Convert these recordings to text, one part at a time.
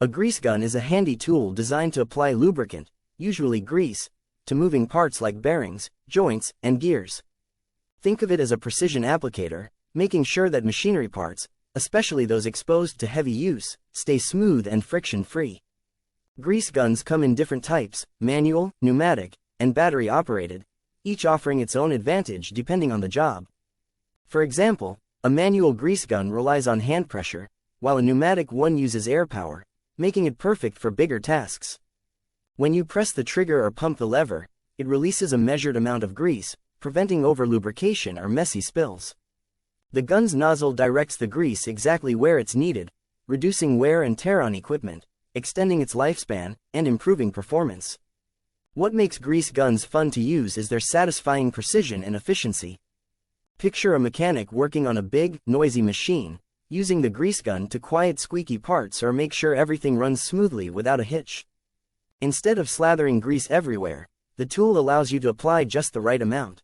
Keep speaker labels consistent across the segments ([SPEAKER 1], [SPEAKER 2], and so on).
[SPEAKER 1] A grease gun is a handy tool designed to apply lubricant, usually grease, to moving parts like bearings, joints, and gears. Think of it as a precision applicator, making sure that machinery parts, especially those exposed to heavy use, stay smooth and friction-free. Grease guns come in different types: manual, pneumatic, and battery-operated, each offering its own advantage depending on the job. For example, a manual grease gun relies on hand pressure, while a pneumatic one uses air power, making it perfect for bigger tasks. When you press the trigger or pump the lever, it releases a measured amount of grease, preventing over-lubrication or messy spills. The gun's nozzle directs the grease exactly where it's needed, reducing wear and tear on equipment, extending its lifespan, and improving performance. What makes grease guns fun to use is their satisfying precision and efficiency. Picture a mechanic working on a big, noisy machine, using the grease gun to quiet squeaky parts or make sure everything runs smoothly without a hitch. Instead of slathering grease everywhere, the tool allows you to apply just the right amount.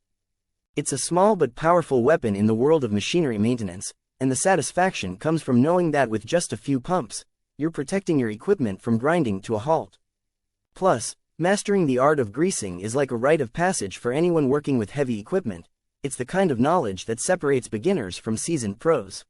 [SPEAKER 1] It's a small but powerful weapon in the world of machinery maintenance, and the satisfaction comes from knowing that with just a few pumps, you're protecting your equipment from grinding to a halt. Plus, mastering the art of greasing is like a rite of passage for anyone working with heavy equipment. It's the kind of knowledge that separates beginners from seasoned pros.